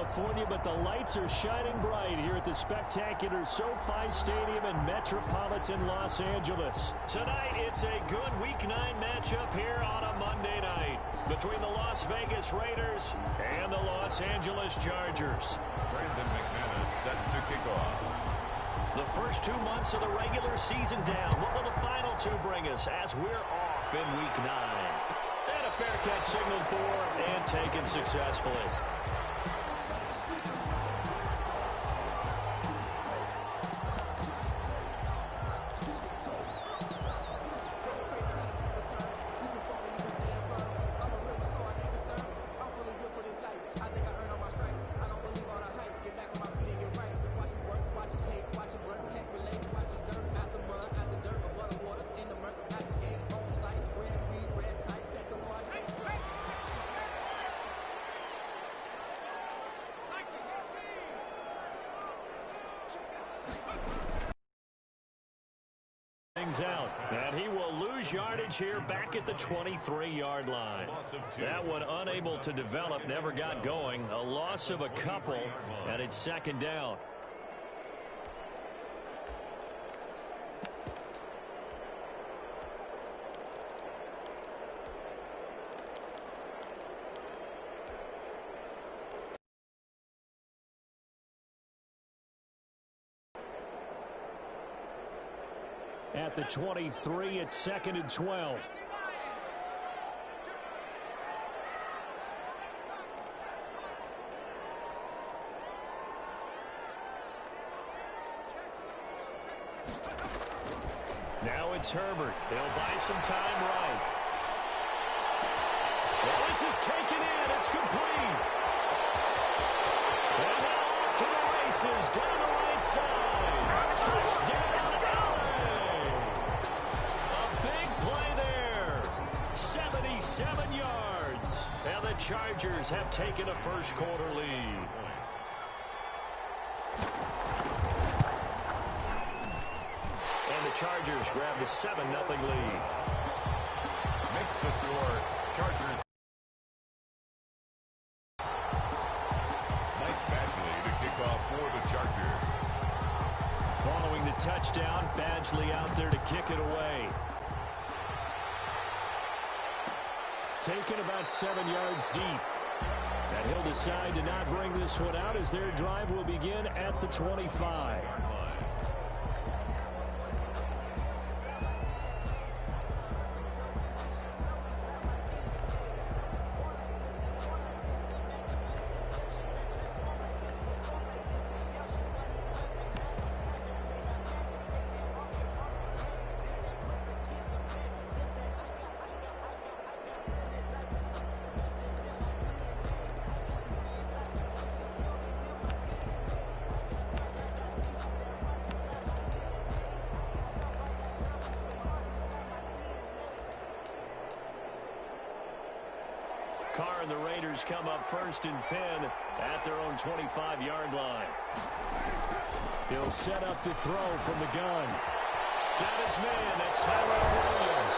California, but the lights are shining bright here at the spectacular SoFi Stadium in metropolitan Los Angeles. Tonight, it's a good Week 9 matchup here on a Monday night between the Las Vegas Raiders and the Los Angeles Chargers. Brandon McManus set to kick off. The first 2 months of the regular season down. What will the final two bring us as we're off in Week 9? And a fair catch signaled for and taken successfully. Out, and he will lose yardage here back at the 23-yard line. That one unable to develop, never got going. A loss of a couple, and it's second down. At the 23, it's 2nd and 12. Now it's Herbert. They'll buy some time right. Well, this is taken in. It's complete. And now off to the races down the right side. Touchdown. Play there. 77 yards. And the Chargers have taken a first-quarter lead. And the Chargers grab the 7-0 lead. Makes the score. Chargers. Mike Badgley to kick off for the Chargers. Following the touchdown, Badgley out there to kick it away. Taken about 7 yards deep. And he'll decide to not bring this one out as their drive will begin at the 25. Carr and the Raiders come up 1st and 10 at their own 25-yard line. He'll set up to throw from the gun. Got his man. That's Tyrell Williams.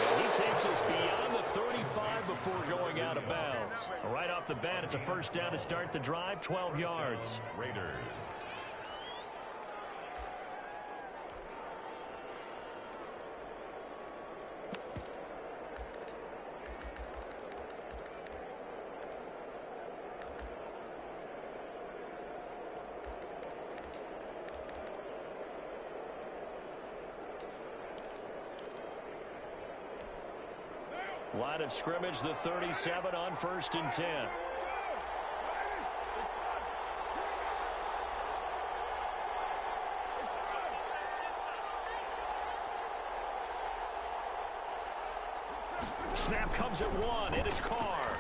And he takes us beyond the 35 before going out of bounds. Right off the bat, it's a first down to start the drive, 12 yards. Raiders. Line of scrimmage, the 37 on 1st and 10. Snap comes at 1, and it's Carr.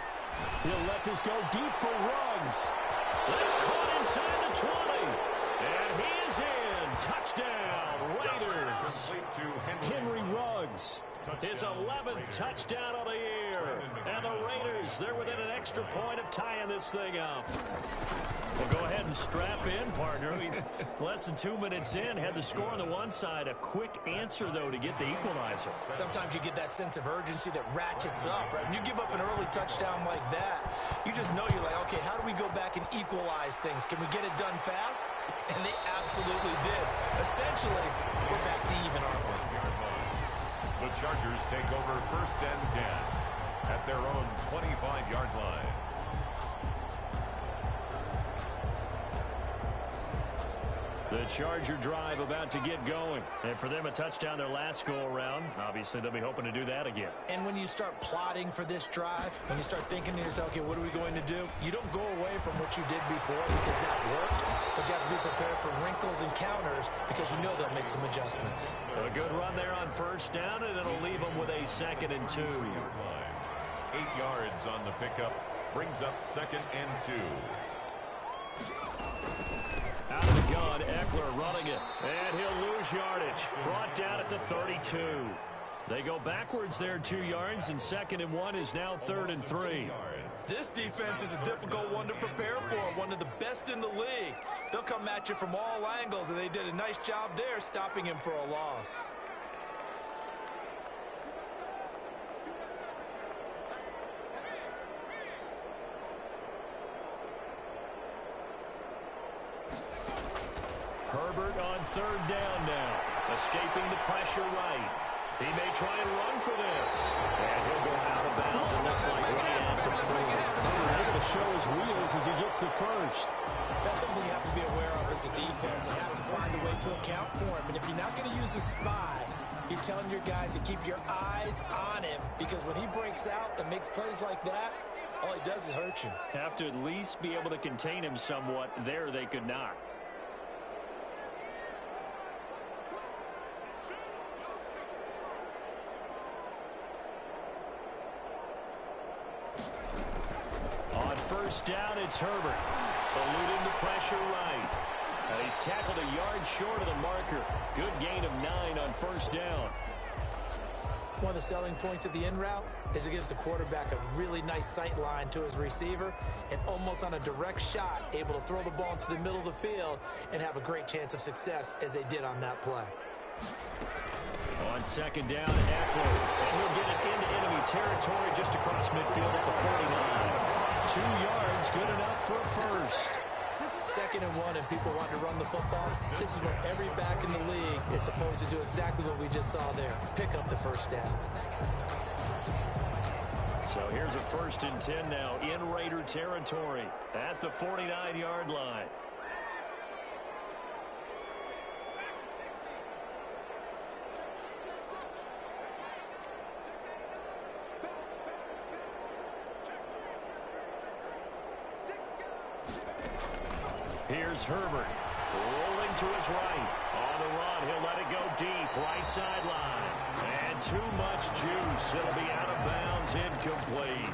He'll let this go deep for Ruggs. That's caught inside the 20. And he is in. Touchdown, Raiders. Henry Ruggs. His 11th touchdown of the year. And the Raiders, they're within an extra point of tying this thing up. Well, go ahead and strap in, partner. Less than 2 minutes in, had the score on the one side. A quick answer, though, to get the equalizer. Sometimes you get that sense of urgency that ratchets up, right? When you give up an early touchdown like that, you just know you're like, okay, how do we go back can equalize things. Can we get it done fast? And they absolutely did. Essentially, we're back to even, aren't we? The Chargers take over 1st and 10 at their own 25-yard line. The Charger drive about to get going. And for them, a touchdown their last go-around. Obviously, they'll be hoping to do that again. And when you start plotting for this drive, when you start thinking to yourself, okay, what are we going to do? You don't go away from what you did before because that worked, but you have to be prepared for wrinkles and counters because you know they'll make some adjustments. A good run there on 1st down, and it'll leave them with a 2nd and 2. 8 yards on the pickup brings up 2nd and 2. Out of the gun, Eckler running it. And he'll lose yardage. Brought down at the 32. They go backwards there 2 yards, and 2nd and 1 is now 3rd and 3. This defense is a difficult one to prepare for, one of the best in the league. They'll come at you from all angles, and they did a nice job there stopping him for a loss. Herbert on 3rd down now. Escaping the pressure right. He may try and run for this. And he'll go out of bounds. It looks like right at the 4. He's able to show his wheels as he gets the first. That's something you have to be aware of as a defense. You have to find a way to account for him. And if you're not going to use a spy, you're telling your guys to keep your eyes on him. Because when he breaks out and makes plays like that, all he does is hurt you. Have to at least be able to contain him somewhat. There they could not. On 1st down, it's Herbert. Eluding the pressure right. And he's tackled a yard short of the marker. Good gain of 9 on 1st down. One of the selling points of the in route is it gives the quarterback a really nice sight line to his receiver and almost on a direct shot able to throw the ball into the middle of the field and have a great chance of success as they did on that play. On 2nd down, Eckler. And he'll get it into enemy territory just across midfield at the 49. 2 yards, good enough for a first. 2nd and 1 and people want to run the football. This is where every back in the league is supposed to do exactly what we just saw there. Pick up the 1st down. So here's a 1st and 10 now in Raider territory at the 49-yard line. Here's Herbert, rolling to his right. On the run, he'll let it go deep, right sideline. And too much juice. It'll be out of bounds, incomplete.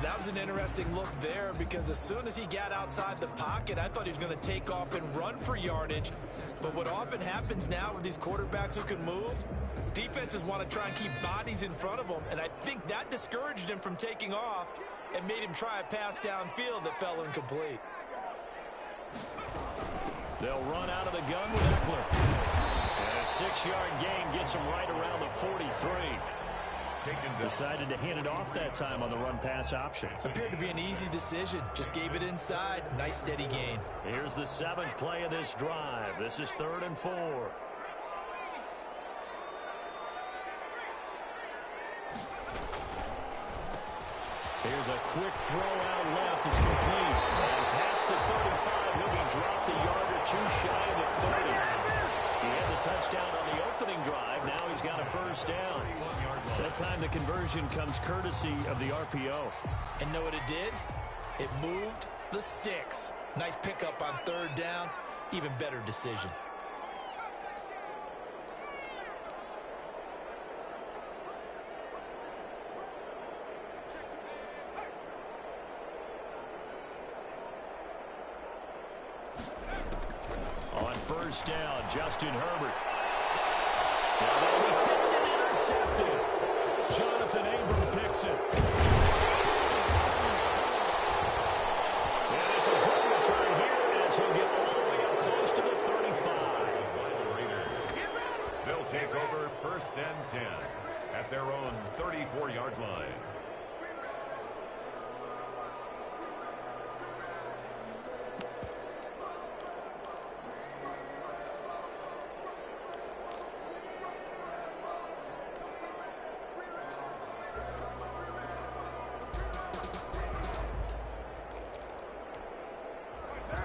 That was an interesting look there because as soon as he got outside the pocket, I thought he was going to take off and run for yardage. But what often happens now with these quarterbacks who can move, defenses want to try and keep bodies in front of them. And I think that discouraged him from taking off and made him try a pass downfield that fell incomplete. They'll run out of the gun with Eckler. And a 6-yard gain gets him right around the 43. Decided to hand it off that time on the run-pass option. Appeared to be an easy decision. Just gave it inside. Nice steady gain. Here's the 7th play of this drive. This is 3rd and 4. Here's a quick throw out left. It's complete. And past the 35, he'll be dropped a yard or 2 shy of the 30. He had the touchdown on the opening drive. Now he's got a 1st down. That time the conversion comes courtesy of the RPO. And know what it did? It moved the sticks. Nice pickup on 3rd down. Even better decision. On 1st down, Justin Herbert. Well, he tipped and intercepted. Jonathan Abram picks it. And it's a good return here as he'll get all the way up close to the 35. They'll take over 1st and 10 at their own 34-yard line.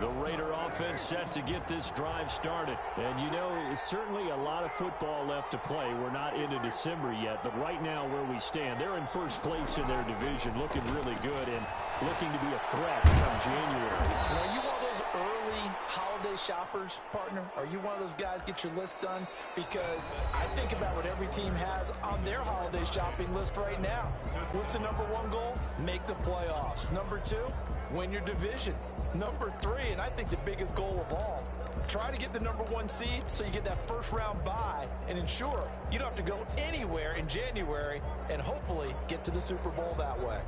The Raider offense set to get this drive started. And, you know, it's certainly a lot of football left to play. We're not into December yet, but right now where we stand, they're in first place in their division, looking really good and looking to be a threat come January. Are you one of those early holiday shoppers, partner? Are you one of those guys get your list done? Because I think about what every team has on their holiday shopping list right now. What's the number one goal? Make the playoffs. Number two, win your division. Number three, and I think the biggest goal of all, try to get the number one seed so you get that first round bye and ensure you don't have to go anywhere in January and hopefully get to the Super Bowl that way.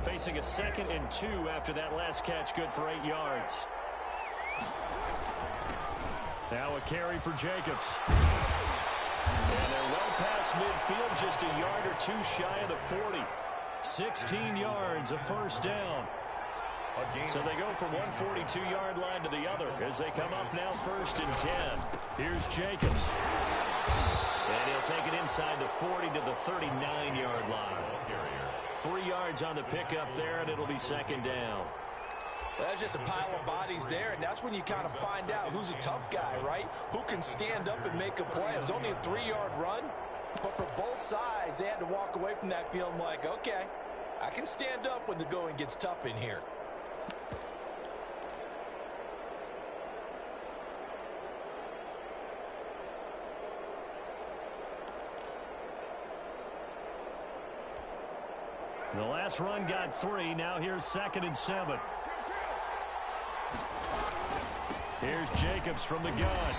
Facing a 2nd and 2 after that last catch, good for 8 yards. Now a carry for Jacobs. And they're well past midfield, just a yard or two shy of the 40. 16 yards, a first down. So they go from one 42-yard line to the other as they come up now 1st and 10. Here's Jacobs. And he'll take it inside the 40 to the 39-yard line. 3 yards on the pickup there, and it'll be 2nd down. Well, that's just a pile of bodies there, and that's when you kind of find out who's a tough guy, right? Who can stand up and make a play. It was only a 3-yard run, but for both sides, they had to walk away from that feeling like, okay, I can stand up when the going gets tough in here. The last run got 3. Now here's 2nd and 7. Here's Jacobs from the gun.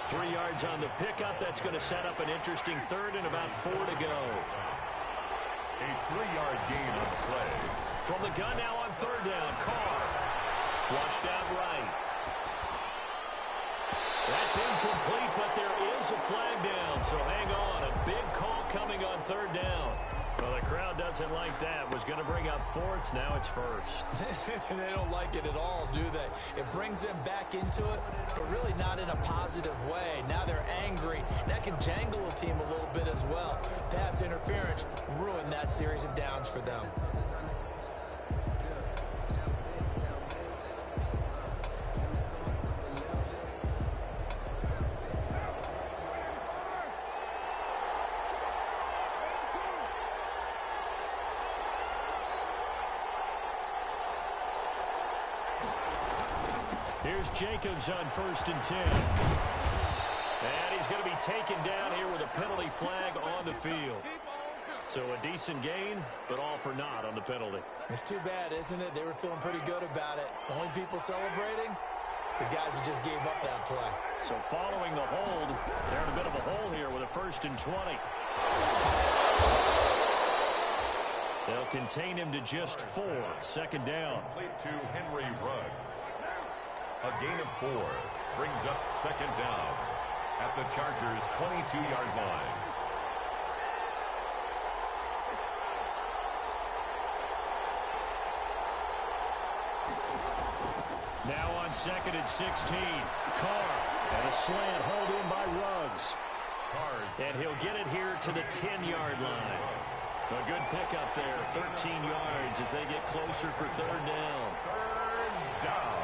3 yards on the pickup. That's going to set up an interesting 3rd and about 4 to go. A 3-yard gain on the play. From the gun now on 3rd down. Carr. Flushed out right. That's incomplete, but there is a flag down. So hang on. A big call coming on 3rd down. Well, the crowd doesn't like that. Was going to bring up 4th. Now it's 1st. They don't like it at all, do they? It brings them back into it, but really not in a positive way. Now they're angry. That can jangle a team a little bit as well. Pass interference ruined that series of downs for them. Here's Jacobs on 1st and 10. And he's going to be taken down here with a penalty flag on the field. So a decent gain, but all for naught on the penalty. It's too bad, isn't it? They were feeling pretty good about it. The only people celebrating, the guys who just gave up that play. So following the hold, they're in a bit of a hole here with a 1st and 20. They'll contain him to just 4. 2nd down. Complete to Henry Ruggs. A gain of 4 brings up 2nd down at the Chargers' 22-yard line. Now on 2nd and 16. Carr. And a slant hauled in by Ruggs. And he'll get it here to the 10-yard line. A good pickup there. 13 yards as they get closer for 3rd down. 3rd down.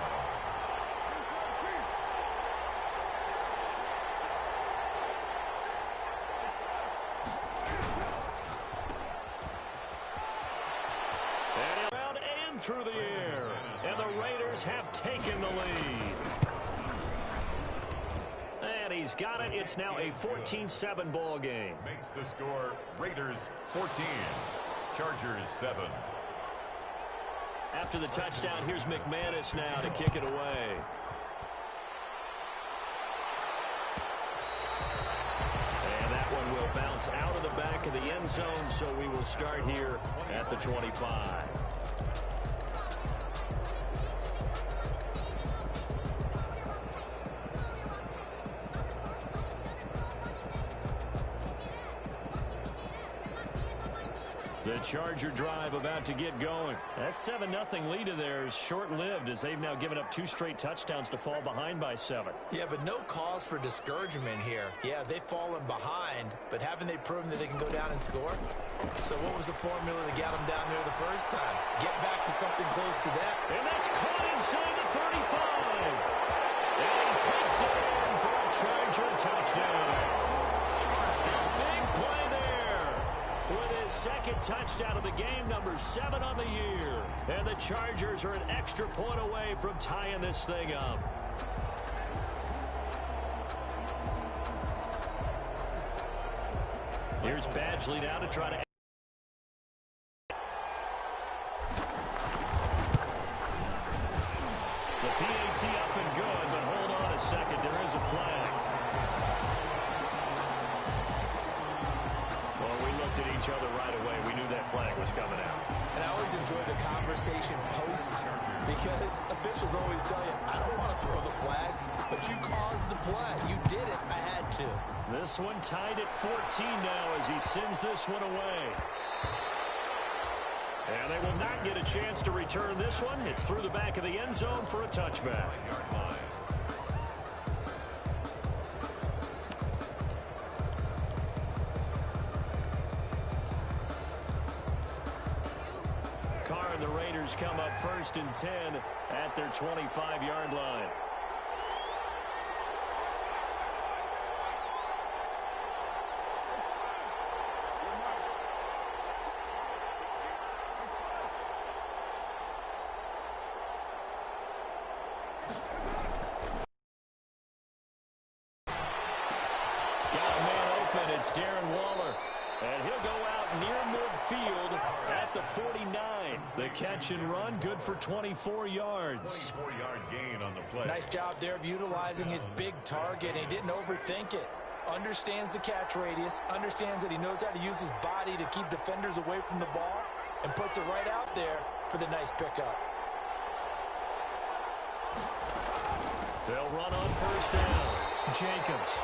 Through the air, and the Raiders have taken the lead. And he's got it. It's now a 14-7 ball game. Makes the score Raiders 14, Chargers 7. After the touchdown, here's McManus now to kick it away. And that one will bounce out of the back of the end zone, so we will start here at the 25. The Charger drive about to get going. That 7-0 lead of theirs short-lived as they've now given up 2 straight touchdowns to fall behind by 7. Yeah, but no cause for discouragement here. Yeah, they've fallen behind, but haven't they proven that they can go down and score? So what was the formula that got them down there the first time? Get back to something close to that. And that's caught inside the 35. And he takes it in for a Charger touchdown. Big play there with his second touchdown of the game, number 7 on the year. And the Chargers are an extra point away from tying this thing up. Here's Badgley now to try to... The PAT up and good, but hold on a second. There is a flag. Well, we looked at each other right away. We knew that flag was coming out. And I always enjoy the conversation post because officials always tell you, I don't want to throw the flag, but you caused the play. You did it. I had to. This one tied at 14 now as he sends this one away. And they will not get a chance to return this one. It's through the back of the end zone for a touchback. Carr and the Raiders come up 1st and 10 at their 25-yard line. It's Darren Waller, and he'll go out near midfield at the 49. The catch and run, good for 24 yards. 24-yard gain on the play. Nice job there of utilizing his big target. He didn't overthink it. Understands the catch radius, understands that he knows how to use his body to keep defenders away from the ball, and puts it right out there for the nice pickup. They'll run on 1st down. Jacobs.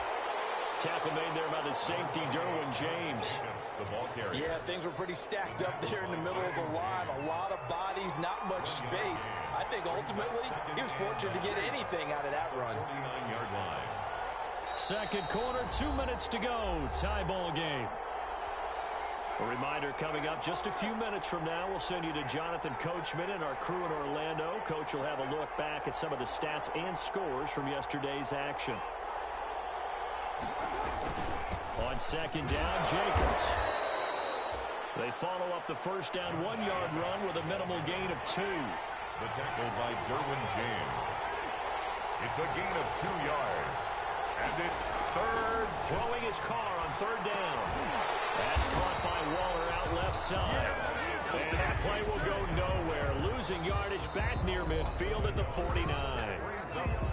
Tackle made there by the safety, Derwin James. The ball carrier. Yeah, things were pretty stacked up there in the middle of the line. A lot of bodies, not much space. I think ultimately he was fortunate to get anything out of that run. 49-yard line. Second quarter, 2 minutes to go. Tie ball game. A reminder coming up just a few minutes from now. We'll send you to Jonathan Coachman and our crew in Orlando. Coach will have a look back at some of the stats and scores from yesterday's action. On 2nd down, Jacobs. They follow up the 1st down 1-yard run with a minimal gain of 2. The tackle by Derwin James. It's a gain of 2 yards. And it's 3rd. Throwing his Carr on 3rd down. That's caught by Waller out left side. And that play will go nowhere. Losing yardage back near midfield at the 49.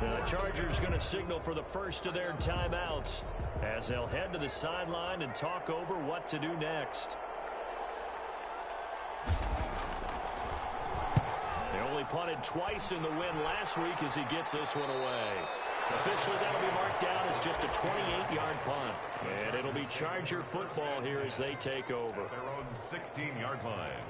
The Chargers going to signal for the first of their timeouts as they'll head to the sideline and talk over what to do next. They only punted twice in the win last week as he gets this one away. Officially, that'll be marked down as just a 28-yard punt. And it'll be Charger football here as they take over. Their own 16-yard line.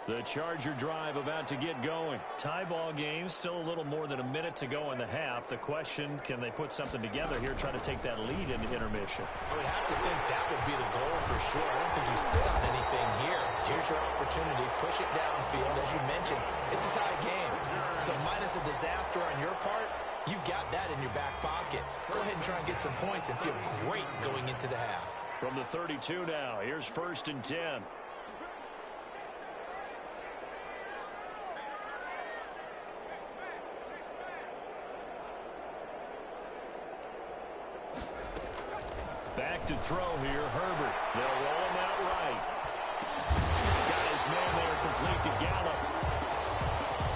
The Charger drive about to get going. Tie ball game, still a little more than a minute to go in the half. The question, can they put something together here, try to take that lead into intermission? I would have to think that would be the goal for sure. I don't think you sit on anything here. Here's your opportunity. Push it downfield. As you mentioned, it's a tie game. So minus a disaster on your part, you've got that in your back pocket. Go ahead and try and get some points and feel great going into the half. From the 32 now, here's 1st and 10. Back to throw here, Herbert. They'll roll him out right. Got his man there, complete to Gallup.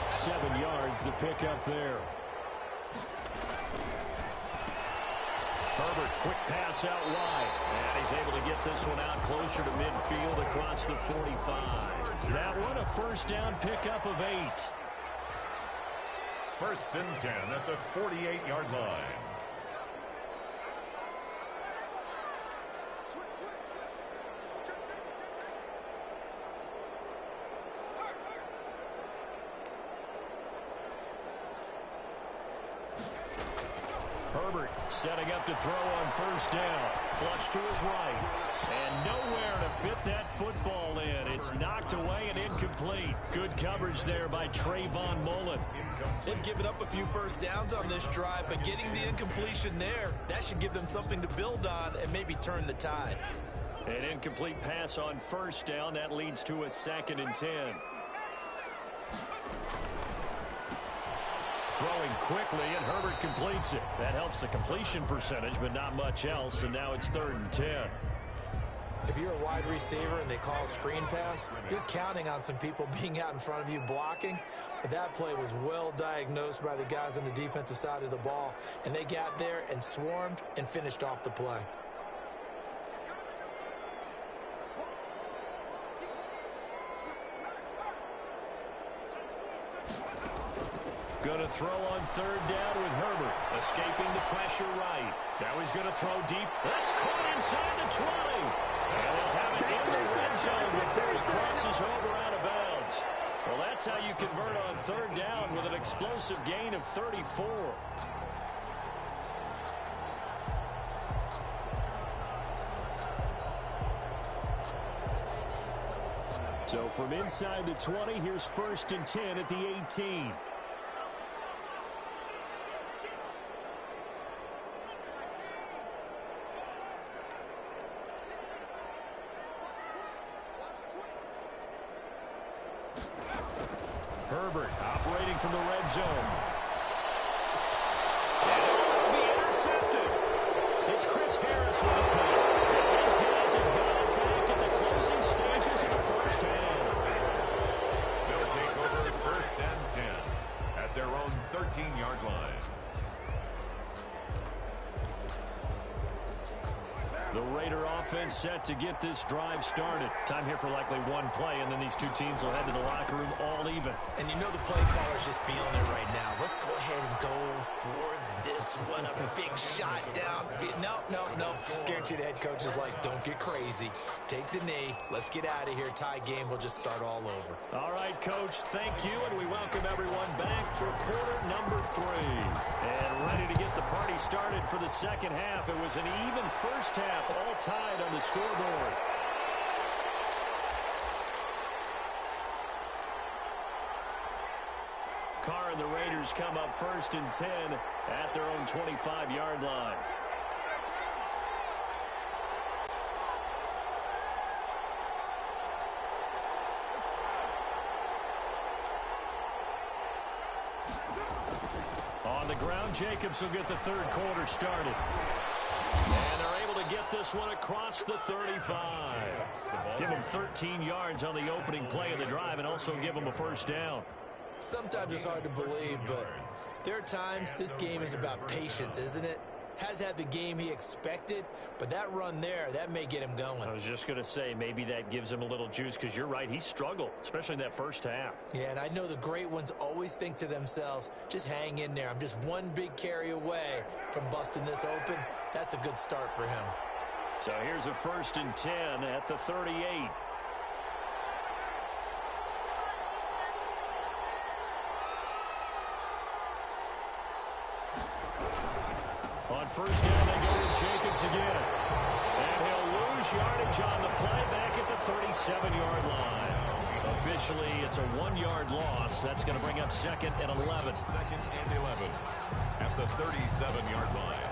7 yards, the pickup there. Herbert, quick pass out wide. And he's able to get this one out closer to midfield across the 45. That one a 1st down pickup of 8. 1st and 10 at the 48-yard line. Herbert setting up to throw on first down. Flush to his right. And nowhere to fit that football in. It's knocked away and incomplete. Good coverage there by Trayvon Mullen. They've given up a few first downs on this drive, but getting the incompletion there, that should give them something to build on and maybe turn the tide. An incomplete pass on first down. That leads to a 2nd and 10. Throwing quickly, and Herbert completes it. That helps the completion percentage, but not much else, and now it's 3rd and 10. If you're a wide receiver and they call a screen pass, you're counting on some people being out in front of you blocking. But that play was well diagnosed by the guys on the defensive side of the ball, and they got there and swarmed and finished off the play. Going to throw on 3rd down with Herbert, escaping the pressure right. Now he's going to throw deep. That's caught inside the 20. And they'll have it in the red zone before he crosses over out of bounds. Well, that's how you convert on 3rd down with an explosive gain of 34. So from inside the 20, here's 1st and 10 at the 18. Herbert operating from the red zone. And it will be intercepted. It's Chris Harris with the play. These guys have got it back at the closing stages of the first half. They'll take over 1st and 10 at their own 13-yard line. The Raider offense set to get this drive started. Time here for likely one play, and then these two teams will head to the locker room all even. And you know the play caller's just feeling it right now. Let's go ahead and go for this one. A big shot down. No. Guarantee the head coach is like, don't get crazy. Take the knee. Let's get out of here. Tie game will just start all over. All right, Coach, thank you, and we welcome everyone back for quarter number 3. And ready to get the party started for the second half. It was an even first half, all tied on the scoreboard. Carr and the Raiders come up 1st and 10 at their own 25-yard line. On the ground, Jacobs will get the 3rd quarter started. And they're able to get this one across the 35. Give them 13 yards on the opening play of the drive and also give them a first down. Sometimes it's hard to believe, but there are times this game is about patience, isn't it? Has had the game he expected, but that run there, that may get him going. I was just going to say, maybe that gives him a little juice, because you're right, he struggled, especially in that first half. Yeah, and I know the great ones always think to themselves, just hang in there. I'm just one big carry away from busting this open. That's a good start for him. So here's a 1st and 10 at the 38. On first down, they go with Jacobs again. And he'll lose yardage on the play back at the 37-yard line. Officially, it's a 1-yard loss. That's going to bring up 2nd and 11. 2nd and 11 at the 37-yard line.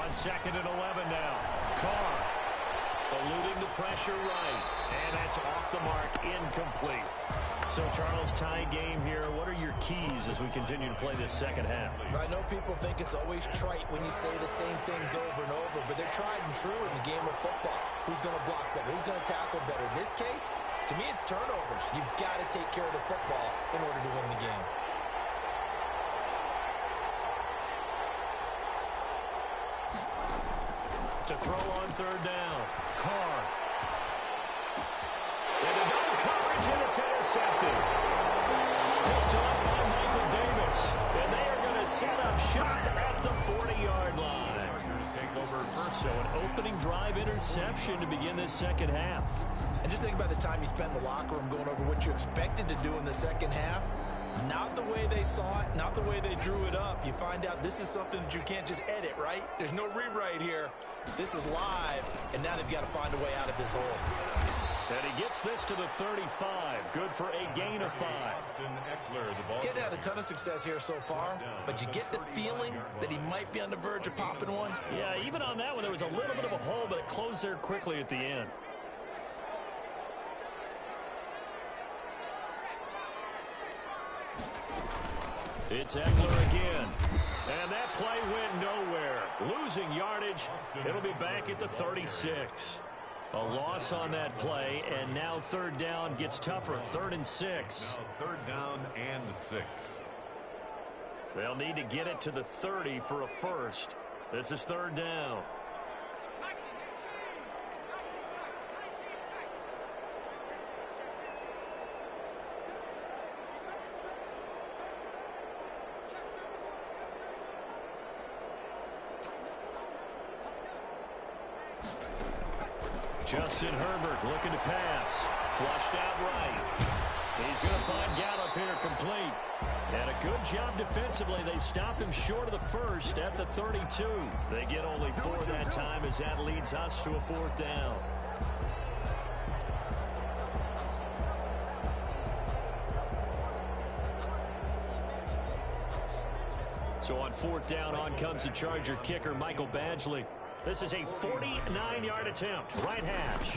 On 2nd and 11 now. Carr eluding the pressure right. And that's off the mark, incomplete. So, Charles, tie game here. What are your keys as we continue to play this second half? I know people think it's always trite when you say the same things over and over, but they're tried and true in the game of football. Who's going to block better? Who's going to tackle better? In this case, to me, it's turnovers. You've got to take care of the football in order to win the game. To throw on 3rd down. Carr. And a double coverage, and it's intercepted. Picked up by Michael Davis. And they are going to to set up shop at the 40-yard line. Chargers take over first. So an opening drive interception to begin this second half. And just think about the time you spend in the locker room going over what you expected to do in the second half. Not the way they saw it, not the way they drew it up. You find out this is something that you can't just edit, right? There's no rewrite here. This is live, and now they've got to find a way out of this hole. And he gets this to the 35. Good for a gain of 5. Austin Eckler, the ball. Getting had a ton of success here so far, but you get the feeling that he might be on the verge of popping one. Yeah, even on that one, there was a little bit of a hole, but it closed there quickly at the end. It's Eckler again. And that play went nowhere. Losing yardage. It'll be back at the 36. A loss on that play, and now third down gets tougher. 3rd and 6. Now third down and 6. They'll need to get it to the 30 for a first. This is 3rd down. Justin Herbert looking to pass. Flushed out right. He's going to find Gallup here complete. And a good job defensively. They stop him short of the first at the 32. They get only 4 that time as that leads us to a 4th down. So on 4th down, on comes the Charger kicker, Michael Badgley. This is a 49-yard attempt, right hash.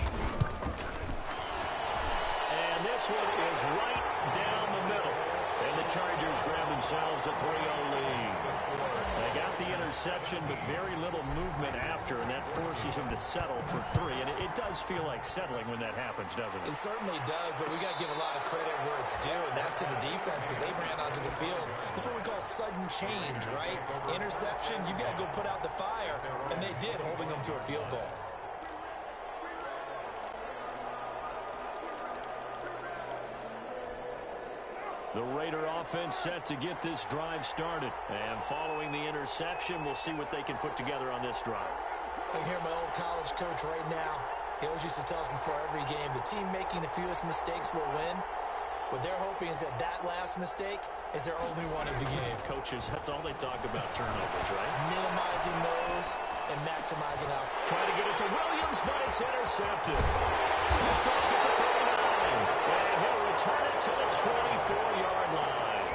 And this one is right down the middle. And the Chargers grab themselves a 3-0 lead. They got the interception, but very little movement after, and that forces them to settle for 3. And it does feel like settling when that happens, doesn't it? It certainly does, but we got to give a lot of credit where it's due, and that's to the defense because they ran onto the field. This is what we call sudden change, right? Interception, you got to go put out the fire, and they did, holding them to a field goal. The Raider offense set to get this drive started. And following the interception, we'll see what they can put together on this drive. I can hear my old college coach right now. He always used to tell us before every game, the team making the fewest mistakes will win. What they're hoping is that that last mistake is their only one of the game. Coaches, that's all they talk about, turnovers, right? Minimizing those and maximizing out. Trying to get it to Williams, but it's intercepted. It's off at the 39. And he'll return it to the 24-yard line.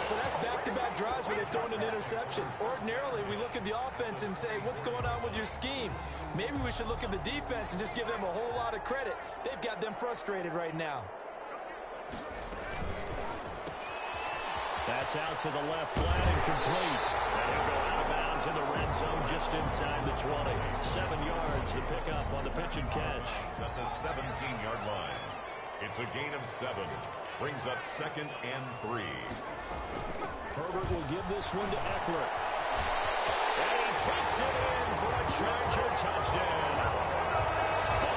So that's back-to-back drives where they've thrown an interception. Ordinarily, we look at the offense and say, what's going on with your scheme? Maybe we should look at the defense and just give them a whole lot of credit. They've got them frustrated right now. That's out to the left flat and complete. And he'll go out of bounds in the red zone just inside the 20. 7 yards to pick up on the pitch and catch. At the 17-yard line. It's a gain of 7. Brings up 2nd and 3. Herbert will give this one to Eckler. And he takes it in for a Charger touchdown.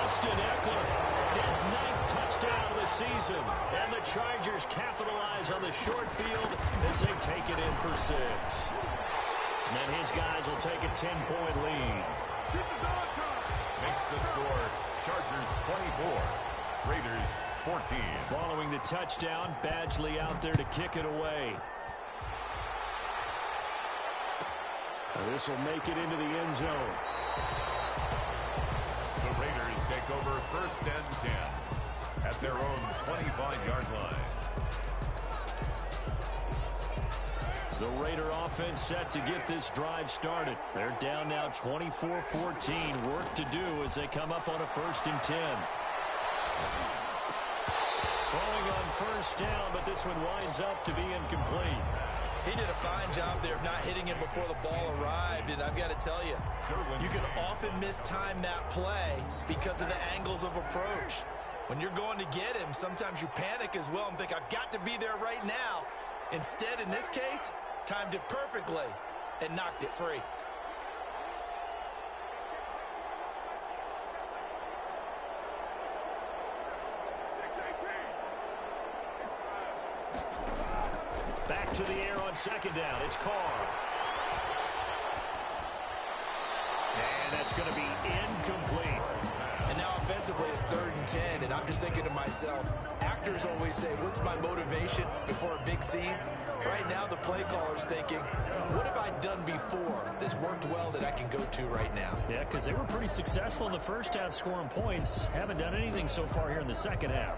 Austin Eckler, his 9th touchdown of the season. And the Chargers capitalize on the short field as they take it in for 6. And then his guys will take a 10-point lead. Makes the score Chargers 24. Raiders 14. Following the touchdown, Badgley out there to kick it away. This will make it into the end zone. The Raiders take over 1st and 10 at their own 25-yard line. The Raider offense set to get this drive started. They're down now 24-14. Work to do as they come up on a 1st and 10. Throwing on 1st down, but this one winds up to be incomplete. He did a fine job there of not hitting him before the ball arrived, and I've got to tell you, you can often mistime that play because of the angles of approach. When you're going to get him, sometimes you panic as well and think, I've got to be there right now. Instead, in this case, timed it perfectly and knocked it free. Back to the air on second down. It's Carr. And that's going to be incomplete. And now offensively it's 3rd and 10, and I'm just thinking to myself, actors always say, what's my motivation before a big scene? Right now the play caller's thinking, what have I done before? This worked well that I can go to right now. Yeah, because they were pretty successful in the first half scoring points. Haven't done anything so far here in the second half.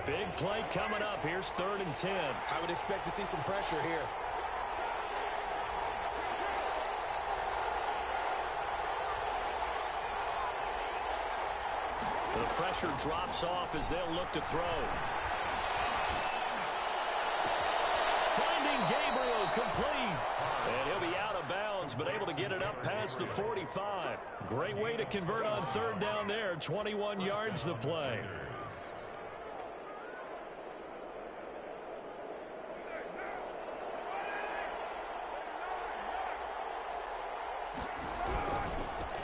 Big play coming up. Here's 3rd and 10. I would expect to see some pressure here. The pressure drops off as they'll look to throw. Finding Gabriel complete. And he'll be out of bounds, but able to get it up past the 45. Great way to convert on 3rd down there. 21 yards the play.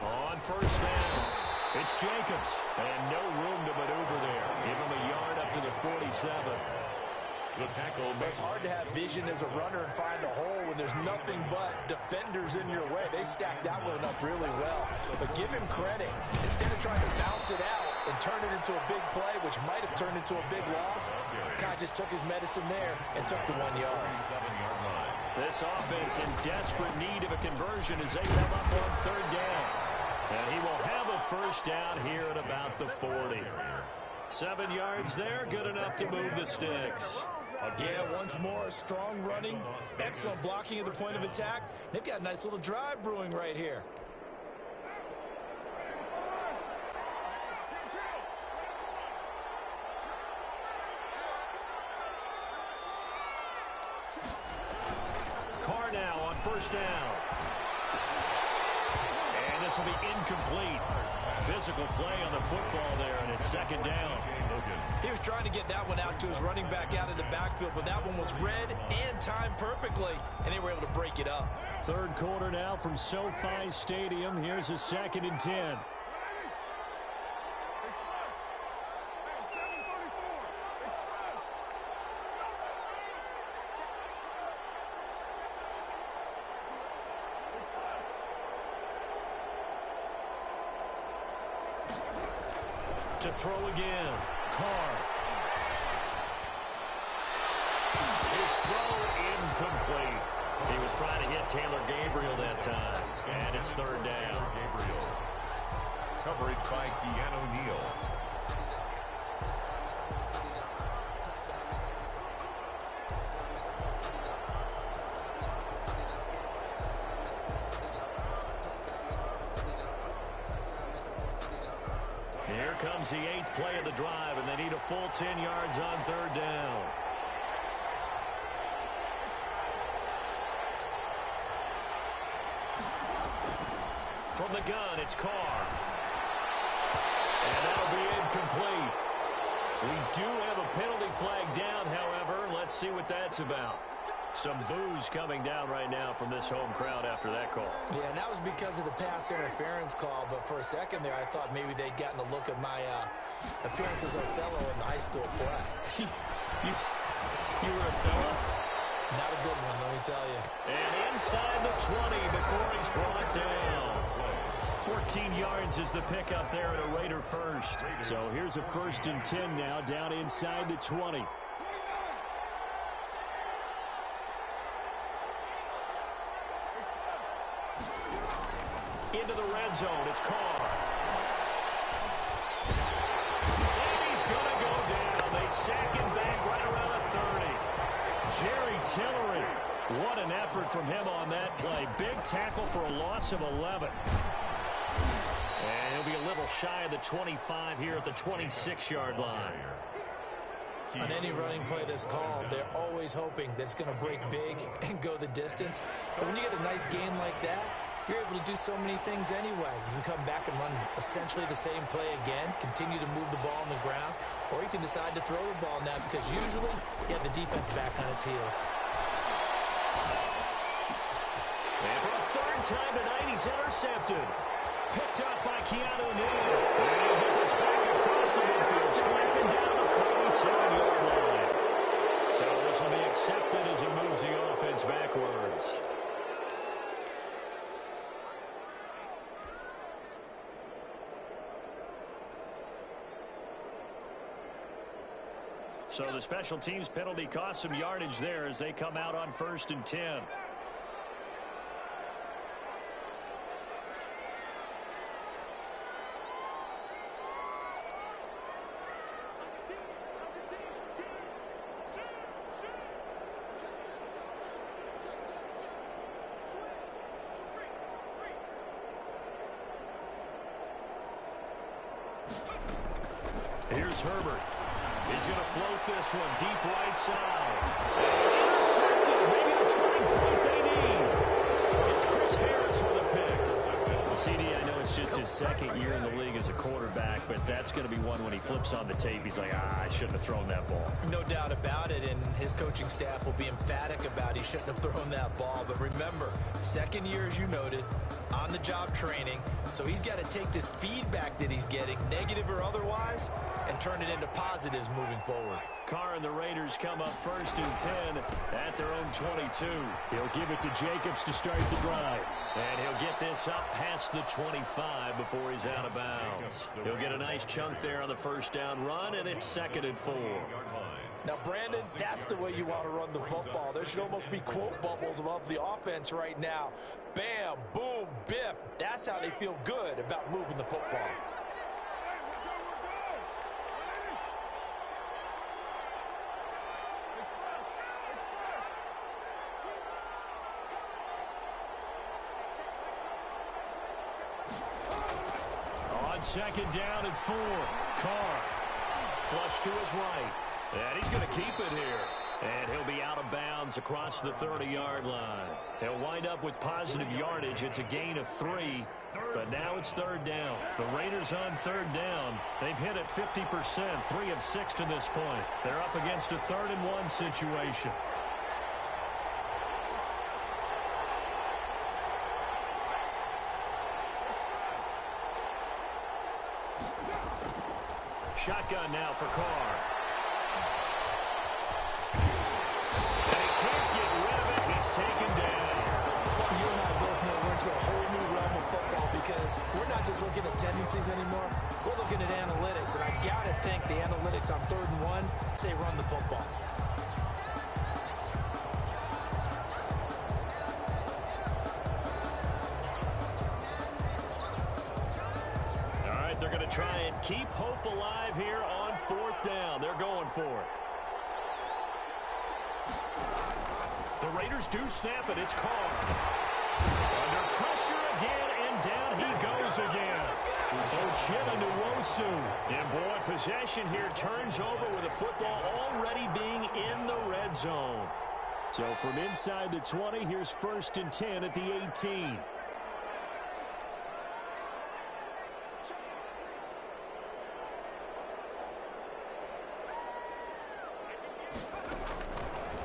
On 1st down, it's Jacobs. And no room to maneuver there. Give him a yard up to the 47. The tackle. It's hard to have vision as a runner and find a hole when there's nothing but defenders in your way. They stacked that one up really well. But give him credit. Instead of trying to bounce it out and turn it into a big play, which might have turned into a big loss, Kai just took his medicine there and took the 1 yard. 7-yard line. This offense in desperate need of a conversion as they come up on 3rd down. And he will have a 1st down here at about the 40. 7 yards there, good enough to move the sticks. Yeah, once more, strong running, excellent blocking at the point of attack. They've got a nice little drive brewing right here. Carr now on 1st down. And this will be incomplete. Physical play on the football there, and it's 2nd down. He was trying to get that one out to his running back out of the backfield, but that one was read and timed perfectly, and they were able to break it up. 3rd quarter now from SoFi Stadium. Here's a 2nd and 10. To throw again, Carr. His throw incomplete. He was trying to hit Taylor Gabriel that time. And it's 3rd down. Gabriel. Coverage by Keanu Neal. Here comes the 8th play of the drive, and they need a full 10 yards on 3rd down. From the gun, it's Carr. And that'll be incomplete. We do have a penalty flag down, however. Let's see what that's about. Some boos coming down right now from this home crowd after that call. Yeah, and that was because of the pass interference call, but for a second there I thought maybe they'd gotten a look at my appearance as Othello in the high school play. you were Othello? Not a good one, let me tell you. And inside the 20 before he's brought down. 14 yards is the pickup there at a Raider 1st. So here's a 1st and 10 now down inside the 20. Into the red zone, it's Carr. And he's going to go down. They sack him back right around the 30. Jerry Tillery, what an effort from him on that play. Big tackle for a loss of 11. And he'll be a little shy of the 25 here at the 26-yard line. On any running play that's called, they're always hoping that it's going to break big and go the distance. But when you get a nice gain like that, you're able to do so many things anyway. You can come back and run essentially the same play again, continue to move the ball on the ground, or you can decide to throw the ball now because usually you have the defense back on its heels. And for a 3rd time tonight, he's intercepted. Picked up by Keanu Neal. And he'll get this back across the midfield, strapping down the 47-yard line. So this will be accepted as it moves the offense backwards. So the special teams penalty cost some yardage there as they come out on 1st and 10. Here's Herbert. He's going to float this one deep right side. And intercepted. Maybe the turning point they need. It's Chris Harris with a pick. Well, CD, I know it's just his second year in the league as a quarterback, but that's going to be one when he flips on the tape. He's like, I shouldn't have thrown that ball. No doubt about it, and his coaching staff will be emphatic about he shouldn't have thrown that ball. But remember, second year, as you noted, on-the-job training, so he's got to take this feedback that he's getting, negative or otherwise, and turn it into positives moving forward. Carr and the Raiders come up 1st and 10 at their own 22. He'll give it to Jacobs to start the drive. And he'll get this up past the 25 before he's out of bounds. He'll get a nice chunk there on the first down run, and it's 2nd and 4. Now, Brandon, that's the way you want to run the football. There should almost be quote bubbles above the offense right now. Bam, boom, biff. That's how they feel good about moving the football. On 2nd down and 4, Carr flush to his right. And he's going to keep it here. And he'll be out of bounds across the 30-yard line. He'll wind up with positive yardage. It's a gain of 3, but now it's 3rd down. The Raiders on 3rd down. They've hit it 50%, 3 of 6 to this point. They're up against a 3rd and 1 situation. Shotgun now for Carr. And he can't get rid of it. He's taken down. You and I both know we're into a whole new realm of football because we're not just looking at tendencies anymore. We're looking at analytics, and I got to think the analytics on 3rd and 1 say run the football. They're going to try and keep hope alive here on 4th down. They're going for it. The Raiders do snap it. It's Carr. Under pressure again, and down he goes again. Uchenna Nwosu. And boy, possession here turns over with the football already being in the red zone. So from inside the 20, here's 1st and 10 at the 18.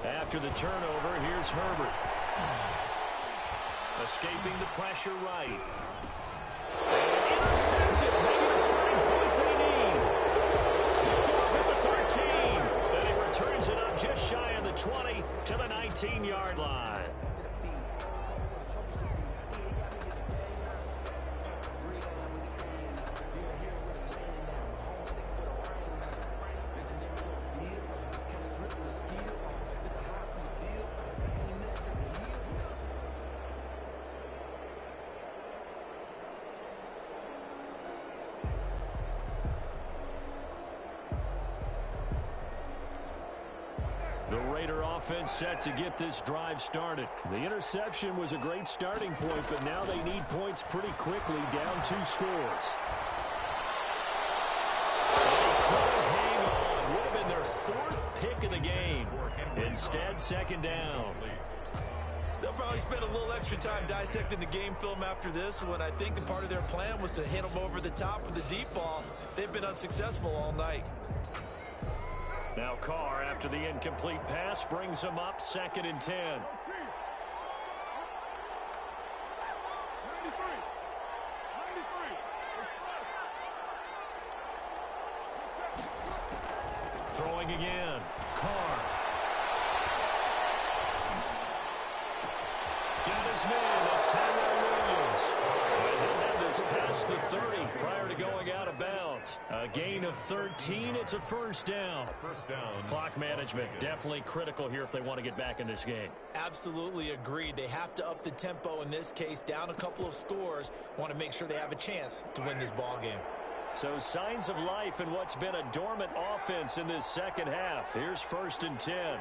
After the turnover, here's Herbert. Escaping the pressure right. Intercepted. Maybe the turning point they need. Picked off at the 13. And he returns it up just shy of the 20 to the 19-yard line. The Raider offense set to get this drive started. The interception was a great starting point, but now they need points pretty quickly, down 2 scores. Hang on. Would have been their 4th pick of the game. Instead, 2nd down. They'll probably spend a little extra time dissecting the game film after this one. I think the part of their plan was to hit them over the top with the deep ball. They've been unsuccessful all night. Now Carr, after the incomplete pass, brings him up 2nd and 10. Throwing again. Carr. Got his man. That's Tyrell Williams. And he'll have this past the 30 prior to going out of bounds. A gain of 13. It's a first down. First down. Clock management definitely critical here if they want to get back in this game. Absolutely agreed. They have to up the tempo in this case, down a couple of scores. Want to make sure they have a chance to win this ball game. So signs of life in what's been a dormant offense in this second half. Here's 1st and 10.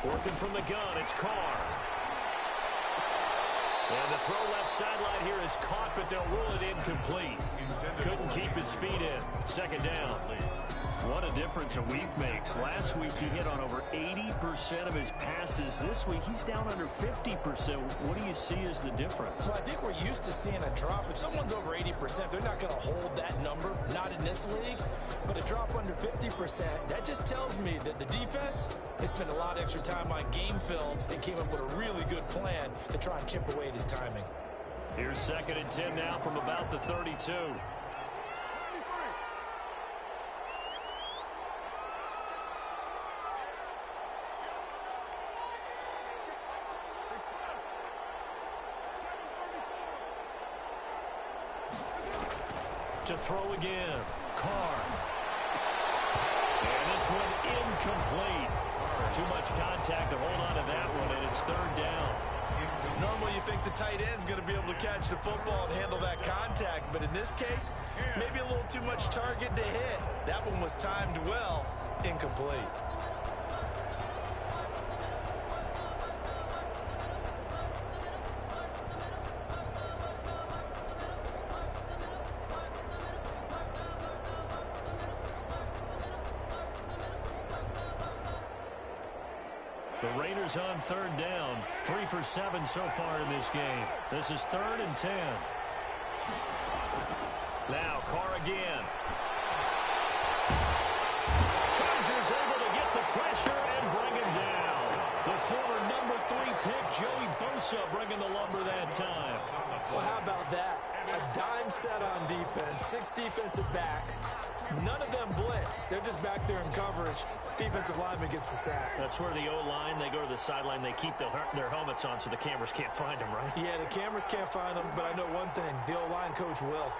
Working from the gun, it's Carr. And the throw left sideline here is caught, but they'll rule it incomplete. Couldn't keep his feet in. Second down. What a difference a week makes. Last week he hit on over 80% of his passes. This week he's down under 50%. What do you see as the difference? Well, I think we're used to seeing a drop. If someone's over 80%, they're not going to hold that number, not in this league. But a drop under 50%, that just tells me that the defense has spent a lot of extra time on game films and came up with a really good plan to try and chip away at his timing. Here's 2nd and 10 now from about the 32. To throw again. Carr. And this one incomplete. Too much contact to hold on to that one, and it's 3rd down. Normally you think the tight end's going to be able to catch the football and handle that contact, but in this case, maybe a little too much target to hit. That one was timed well, incomplete. The Raiders on 3rd down. 3 for 7 so far in this game. This is 3rd and 10. Now Carr again. Chargers able to get the pressure and bring him down. The former number 3 pick, Joey Bosa, bringing the lumber that time. Well, how about that? A dime set on defense, 6 defensive backs. None of them blitz. They're just back there in coverage. Defensive lineman gets the sack. That's where the O-line, they go to the sideline, they keep their helmets on so the cameras can't find them, right? Yeah, the cameras can't find them, but I know one thing. The O-line coach will.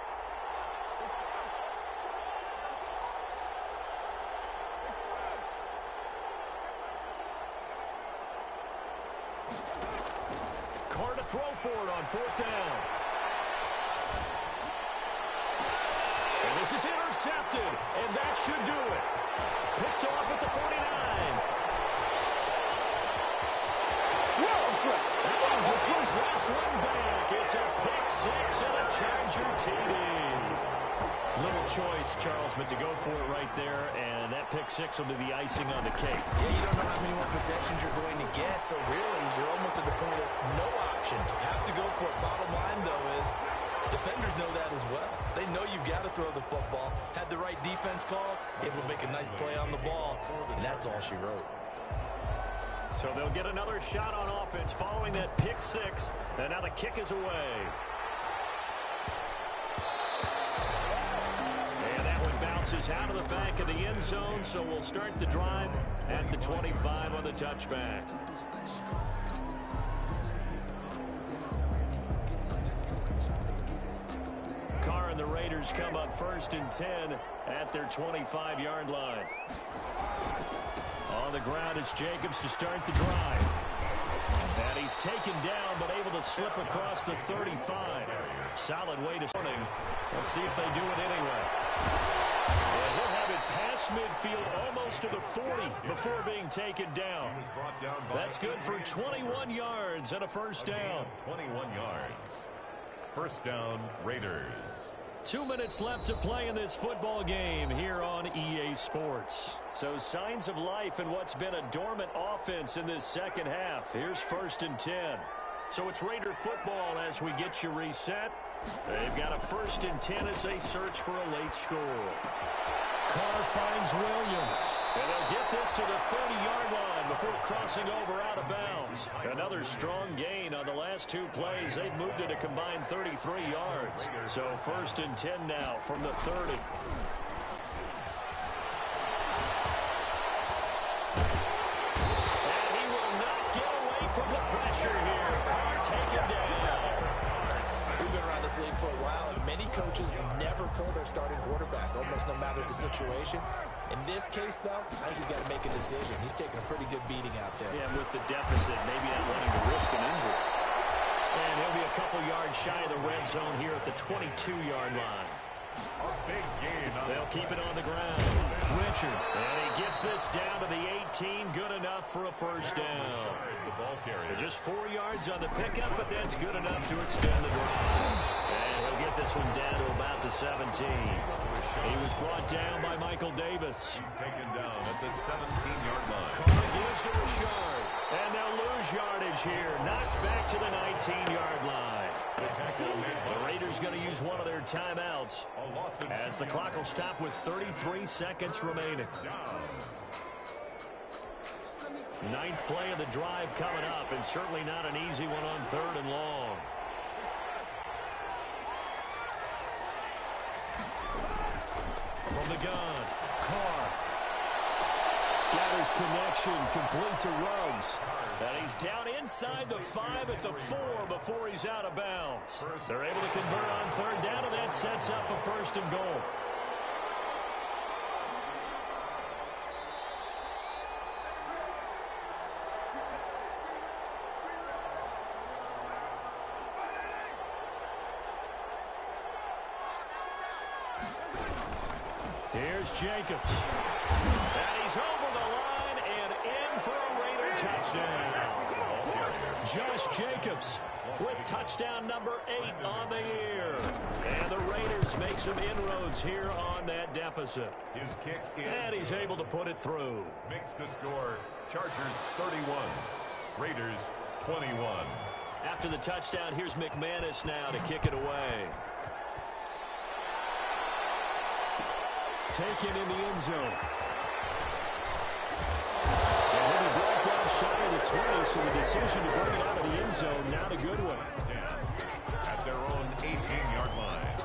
Carr to throw for it on 4th down. And this is intercepted, and that should do it. Picked off at the 49. And brings this one back. It's a pick 6 and a Charger TD. Little choice, Charles, but to go for it right there, and that pick 6 will be the icing on the cake. Yeah, you don't know how many more possessions you're going to get, so really, you're almost at the point of no option. Have to go for it. Bottom line, though, is defenders know that as well. They know you got to throw the football. Had the right defense call, able to make a nice play on the ball, and that's all she wrote. So they'll get another shot on offense following that pick 6, and now the kick is away. And that one bounces out of the back of the end zone, so we'll start the drive at the 25 on the touchback. Carr and the Raiders come up 1st and 10 at their 25-yard line. On the ground, it's Jacobs to start the drive. And he's taken down, but able to slip across the 35. Solid way to starting. Let's see if they do it anyway. And he'll have it past midfield, almost to the 40 before being taken down. That's good for 21 yards and a first down. 21 yards. First down, Raiders. 2 minutes left to play in this football game here on EA Sports. So signs of life in what's been a dormant offense in this second half. Here's 1st and 10. So it's Raider football as we get you reset. They've got a 1st and 10 as they search for a late score. Carr finds Williams. And they'll get this to the 30-yard line before crossing over out of bounds. Another strong gain on the last two plays. They've moved it a combined 33 yards. So 1st and 10 now from the 30. And he will not get away from the pressure here. Carr taken down. We've been around this league for a while, and many coaches never pull their starting quarterback, almost no matter the situation. In this case, though, I think he's got to make a decision. He's taking a pretty good beating out there. Yeah, with the deficit, maybe not wanting to risk an injury. And he'll be a couple yards shy of the red zone here at the 22-yard line. A big gain. They'll keep it on the ground. Richard. And he gets this down to the 18. Good enough for a first down. The ball carrier. Just 4 yards on the pickup, but that's good enough to extend the drive. And he'll get this one down to about the 17. He was brought down by Michael Davis. He's taken down at the 17-yard line. Carr gives to Richard. And they'll lose yardage here. Knocked back to the 19-yard line. The Raiders going to use one of their timeouts as the clock will stop with 33 seconds remaining. 9th play of the drive coming up, and certainly not an easy one on 3rd and long. From the gun, Carr. Got his connection complete to Ruggs. And he's down inside the 5 at the 4 before he's out of bounds. They're able to convert on 3rd down, and that sets up a 1st and goal. Here's Jacobs. And he's over the line and in for a Raider touchdown. Josh Jacobs with touchdown number 8 on the year. And the Raiders make some inroads here on that deficit. His kick is. And he's able to put it through. Makes the score Chargers 31, Raiders 21. After the touchdown, here's McManus now to kick it away. Taken in the end zone. And he'll be brought down shy of the 20, so the decision to bring it out of the end zone, not a good one. At their own 18-yard line.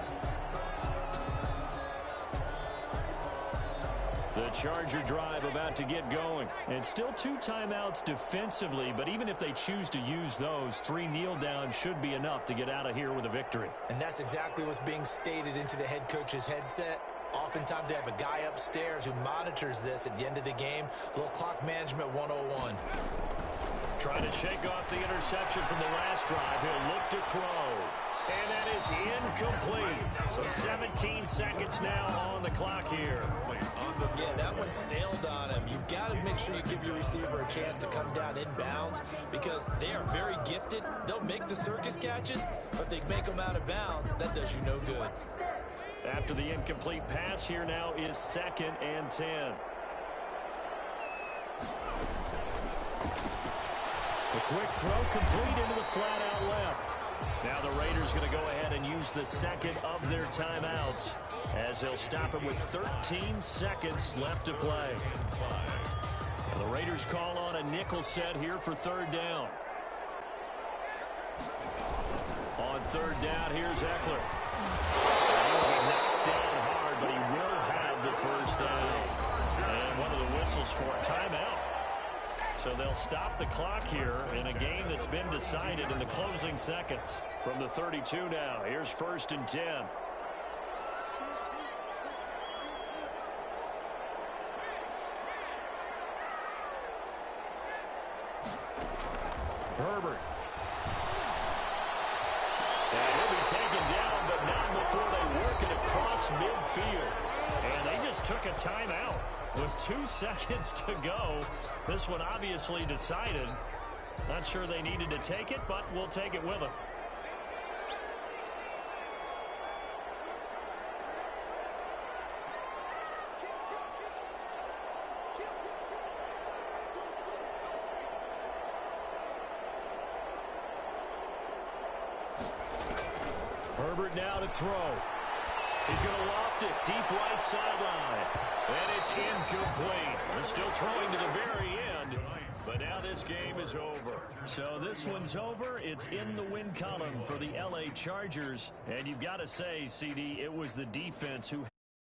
The Charger drive about to get going. And still 2 timeouts defensively, but even if they choose to use those, 3 kneel downs should be enough to get out of here with a victory. And that's exactly what's being stated into the head coach's headset. Oftentimes they have a guy upstairs who monitors this at the end of the game. Little clock management 101. Trying to shake off the interception from the last drive. He'll look to throw. And that is incomplete. So 17 seconds now on the clock here. Yeah, that one sailed on him. You've got to make sure you give your receiver a chance to come down inbounds because they are very gifted. They'll make the circus catches, but they make them out of bounds. That does you no good. After the incomplete pass, here now is 2nd and 10. The quick throw complete into the flat out left. Now the Raiders going to go ahead and use the second of their timeouts as they'll stop it with 13 seconds left to play. And the Raiders call on a nickel set here for 3rd down. On 3rd down, here's Eckler. Knocked down hard, but he will have the first down. And one of the whistles for a timeout. So they'll stop the clock here in a game that's been decided in the closing seconds. From the 32 now, here's 1st and 10. Herbert. And he'll be taken down, but not before they work it across midfield. And they just took a timeout with 2 seconds to go. This one obviously decided. Not sure they needed to take it, but we'll take it with them. Herbert now to throw. He's going to loft it deep right sideline. And it's incomplete. They're still throwing to the very end. But now this game is over. So this one's over. It's in the win column for the L.A. Chargers. And you've got to say, CD, it was the defense who